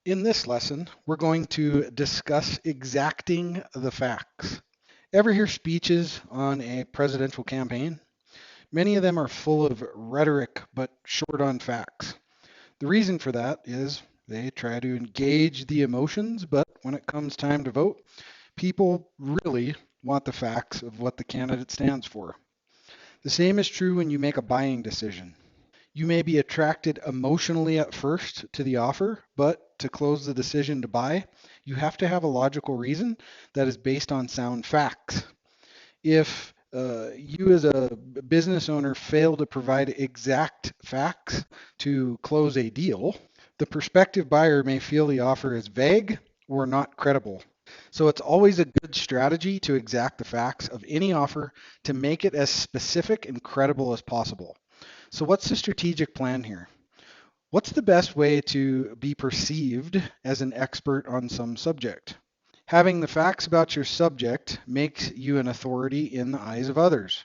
In this lesson, we're going to discuss exacting the facts. Ever hear speeches on a presidential campaign? Many of them are full of rhetoric but short on facts. The reason for that is they try to engage the emotions, but when it comes time to vote, people really want the facts of what the candidate stands for. The same is true when you make a buying decision. You may be attracted emotionally at first to the offer, but to close the decision to buy, you have to have a logical reason that is based on sound facts. If you as a business owner fail to provide exact facts to close a deal, the prospective buyer may feel the offer is vague or not credible. So it's always a good strategy to exact the facts of any offer to make it as specific and credible as possible. So, what's the strategic plan here? What's the best way to be perceived as an expert on some subject? Having the facts about your subject makes you an authority in the eyes of others.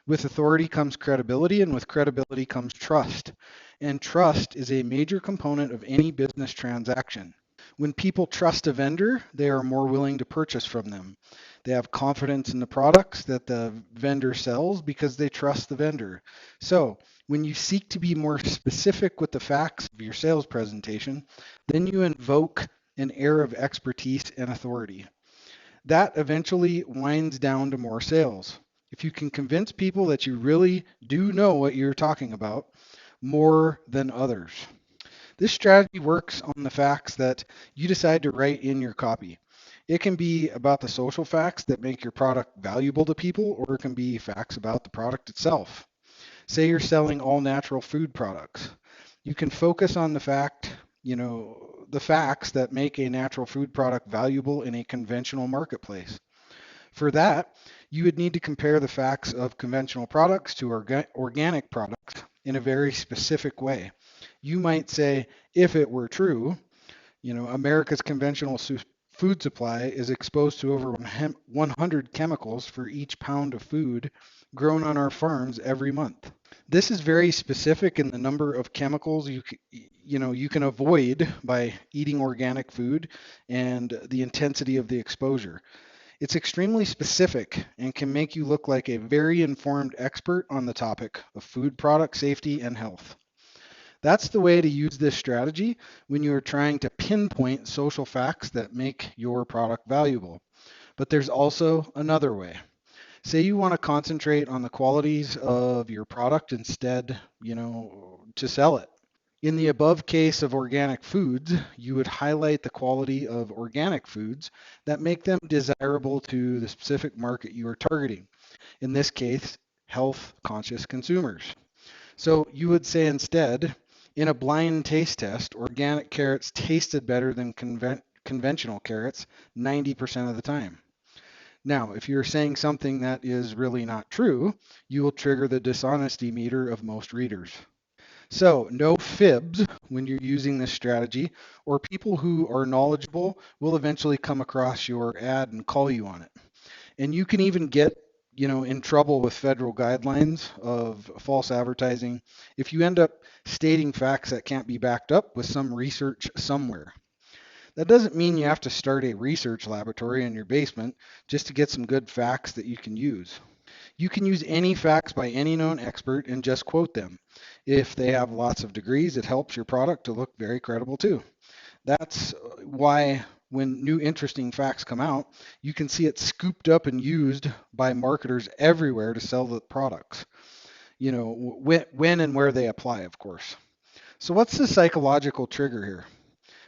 With authority comes credibility, and with credibility comes trust. And trust is a major component of any business transaction. When people trust a vendor, they are more willing to purchase from them. They have confidence in the products that the vendor sells because they trust the vendor. So, when you seek to be more specific with the facts of your sales presentation, then you invoke an air of expertise and authority. That eventually winds down to more sales. If you can convince people that you really do know what you're talking about more than others. This strategy works on the facts that you decide to write in your copy. It can be about the social facts that make your product valuable to people, or it can be facts about the product itself. Say you're selling all natural food products. You can focus on the facts that make a natural food product valuable in a conventional marketplace. For that, you would need to compare the facts of conventional products to organic products in a very specific way. You might say, if it were true, America's conventional food supply is exposed to over 100 chemicals for each pound of food grown on our farms every month. This is very specific in the number of chemicals you can avoid by eating organic food and the intensity of the exposure. It's extremely specific and can make you look like a very informed expert on the topic of food product safety and health. That's the way to use this strategy when you are trying to pinpoint social facts that make your product valuable. But there's also another way. Say you want to concentrate on the qualities of your product instead, to sell it. In the above case of organic foods, you would highlight the quality of organic foods that make them desirable to the specific market you are targeting. In this case, health conscious consumers. So you would say instead, in a blind taste test, organic carrots tasted better than conventional carrots 90% of the time. Now, if you're saying something that is really not true, you will trigger the dishonesty meter of most readers. So, no fibs when you're using this strategy, or people who are knowledgeable will eventually come across your ad and call you on it. And you can even get, in trouble with federal guidelines of false advertising if you end up stating facts that can't be backed up with some research somewhere. That doesn't mean you have to start a research laboratory in your basement just to get some good facts that you can use. You can use any facts by any known expert and just quote them. If they have lots of degrees, it helps your product to look very credible too. That's why when new interesting facts come out, you can see it scooped up and used by marketers everywhere to sell the products. When and where they apply, of course. So what's the psychological trigger here?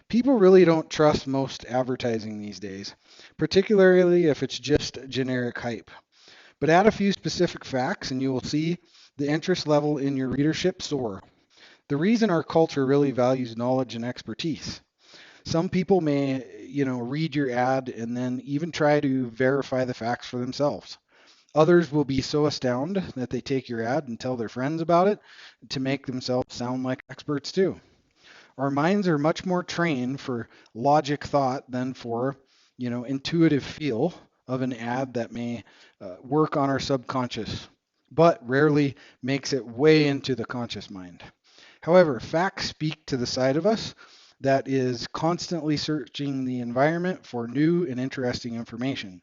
People really don't trust most advertising these days, particularly if it's just generic hype. But add a few specific facts and you will see the interest level in your readership soar. The reason our culture really values knowledge and expertise. Some people may, read your ad and then even try to verify the facts for themselves. Others will be so astounded that they take your ad and tell their friends about it to make themselves sound like experts too. Our minds are much more trained for logic thought than for, intuitive feel of an ad that may work on our subconscious, but rarely makes it way into the conscious mind. However, facts speak to the side of us that is constantly searching the environment for new and interesting information.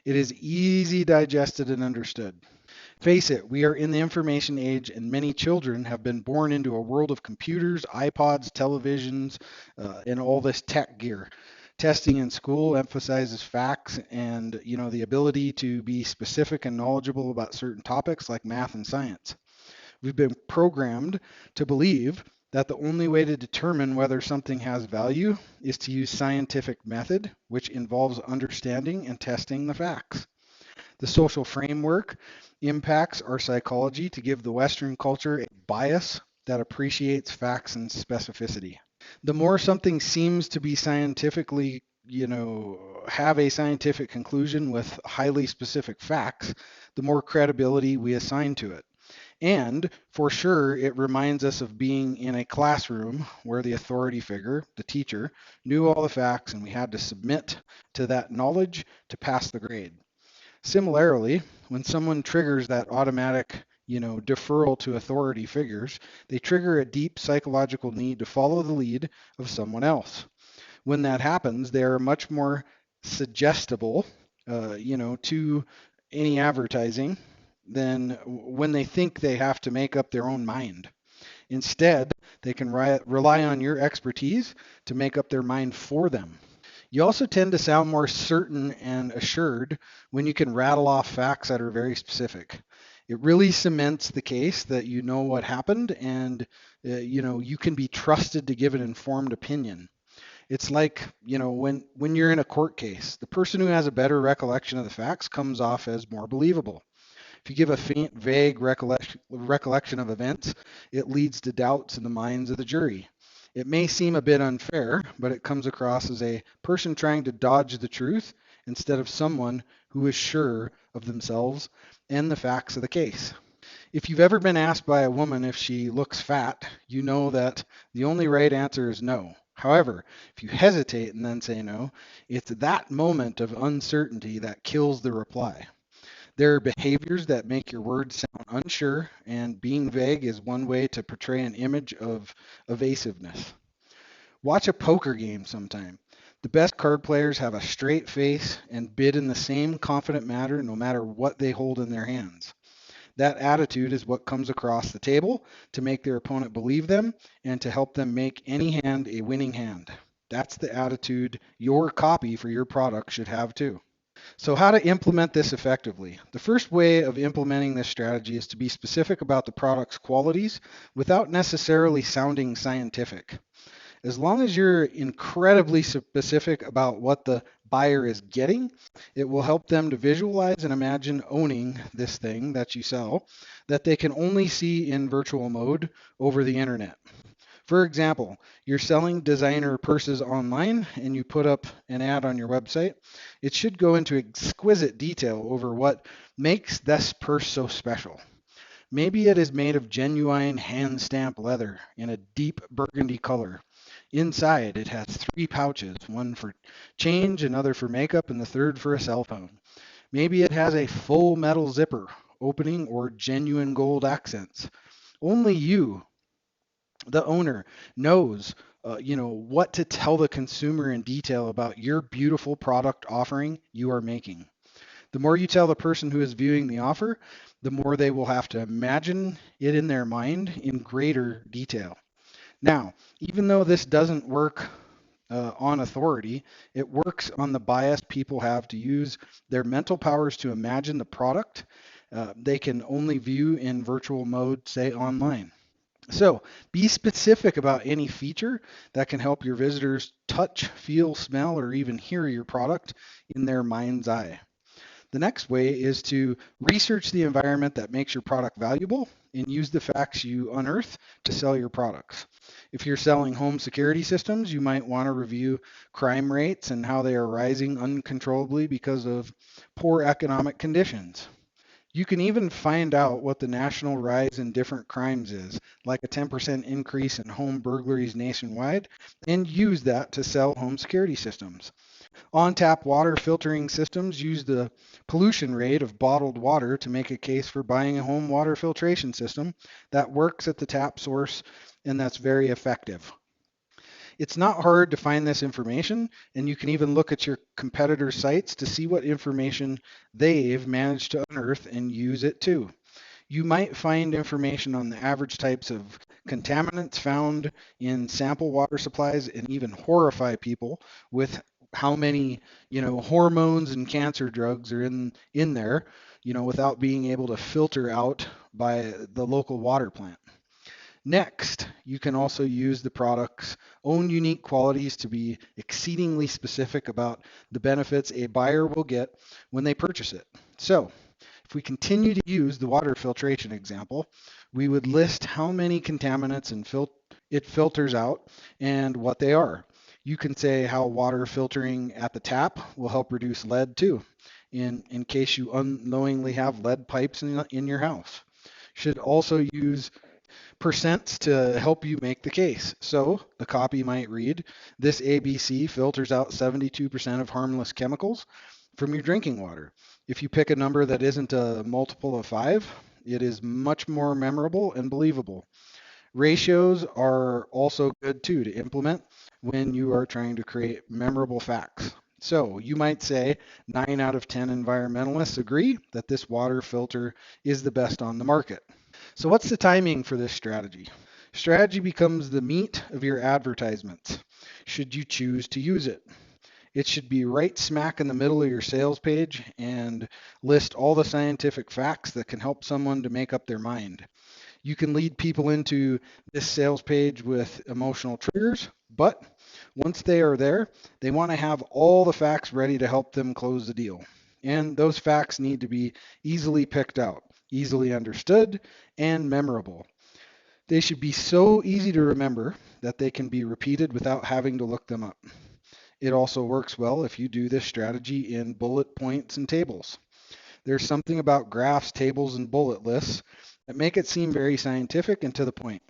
It is easy digested and understood. Face it, we are in the information age, and many children have been born into a world of computers, iPods, televisions, and all this tech gear. Testing in school emphasizes facts and the ability to be specific and knowledgeable about certain topics like math and science. We've been programmed to believe that the only way to determine whether something has value is to use scientific method, which involves understanding and testing the facts. The social framework impacts our psychology to give the Western culture a bias that appreciates facts and specificity. The more something seems to be scientifically, have a scientific conclusion with highly specific facts, the more credibility we assign to it. And for sure, it reminds us of being in a classroom where the authority figure, the teacher, knew all the facts and we had to submit to that knowledge to pass the grade. Similarly, when someone triggers that automatic, deferral to authority figures, they trigger a deep psychological need to follow the lead of someone else. When that happens, they are much more suggestible, to any advertising than when they think they have to make up their own mind. Instead, they can rely on your expertise to make up their mind for them. You also tend to sound more certain and assured when you can rattle off facts that are very specific. It really cements the case that you know what happened and you can be trusted to give an informed opinion. It's like, when you're in a court case, the person who has a better recollection of the facts comes off as more believable. If you give a faint, vague recollection of events, it leads to doubts in the minds of the jury. It may seem a bit unfair, but it comes across as a person trying to dodge the truth instead of someone who is sure of themselves and the facts of the case. If you've ever been asked by a woman if she looks fat, you know that the only right answer is no. However, if you hesitate and then say no, it's that moment of uncertainty that kills the reply. There are behaviors that make your words sound unsure, and being vague is one way to portray an image of evasiveness. Watch a poker game sometime. The best card players have a straight face and bid in the same confident manner no matter what they hold in their hands. That attitude is what comes across the table to make their opponent believe them and to help them make any hand a winning hand. That's the attitude your copy for your product should have too. So, how to implement this effectively? The first way of implementing this strategy is to be specific about the product's qualities without necessarily sounding scientific. As long as you're incredibly specific about what the buyer is getting, it will help them to visualize and imagine owning this thing that you sell that they can only see in virtual mode over the internet. For example, you're selling designer purses online and you put up an ad on your website. It should go into exquisite detail over what makes this purse so special. Maybe it is made of genuine hand stamped leather in a deep burgundy color. Inside, it has 3 pouches, one for change, another for makeup, and the third for a cell phone. Maybe it has a full metal zipper opening or genuine gold accents. Only you, the owner, knows what to tell the consumer in detail about your beautiful product offering you are making. The more you tell the person who is viewing the offer, the more they will have to imagine it in their mind in greater detail. Now, even though this doesn't work on authority, it works on the bias people have to use their mental powers to imagine the product they can only view in virtual mode, say online. So be specific about any feature that can help your visitors touch, feel, smell, or even hear your product in their mind's eye. The next way is to research the environment that makes your product valuable and use the facts you unearth to sell your products. If you're selling home security systems, you might want to review crime rates and how they are rising uncontrollably because of poor economic conditions. You can even find out what the national rise in different crimes is, like a 10% increase in home burglaries nationwide, and use that to sell home security systems. On-tap water filtering systems use the pollution rate of bottled water to make a case for buying a home water filtration system that works at the tap source and that's very effective. It's not hard to find this information, and you can even look at your competitors' sites to see what information they've managed to unearth and use it too. You might find information on the average types of contaminants found in sample water supplies and even horrify people with how many, hormones and cancer drugs are in there, without being able to filter out by the local water plant. Next, you can also use the product's own unique qualities to be exceedingly specific about the benefits a buyer will get when they purchase it. So, if we continue to use the water filtration example, we would list how many contaminants it filters out and what they are. You can say how water filtering at the tap will help reduce lead too, in case you unknowingly have lead pipes in your house. Should also use percents to help you make the case. So the copy might read, this ABC filters out 72% of harmless chemicals from your drinking water. If you pick a number that isn't a multiple of 5, it is much more memorable and believable. Ratios are also good too to implement when you are trying to create memorable facts. So you might say 9 out of 10 environmentalists agree that this water filter is the best on the market. So what's the timing for this strategy? Strategy becomes the meat of your advertisements, should you choose to use it. It should be right smack in the middle of your sales page and list all the scientific facts that can help someone to make up their mind. You can lead people into this sales page with emotional triggers, but once they are there, they want to have all the facts ready to help them close the deal. And those facts need to be easily picked out, easily understood, and memorable. They should be so easy to remember that they can be repeated without having to look them up. It also works well if you do this strategy in bullet points and tables. There's something about graphs, tables, and bullet lists that make it seem very scientific and to the point.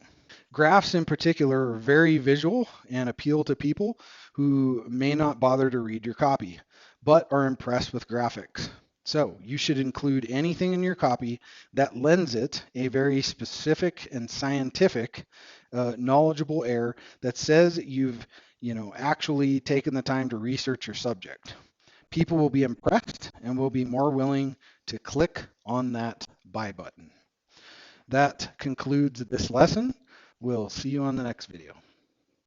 Graphs in particular are very visual and appeal to people who may not bother to read your copy, but are impressed with graphics. So you should include anything in your copy that lends it a very specific and scientific, knowledgeable air that says you've, actually taken the time to research your subject. People will be impressed and will be more willing to click on that buy button. That concludes this lesson. We'll see you on the next video.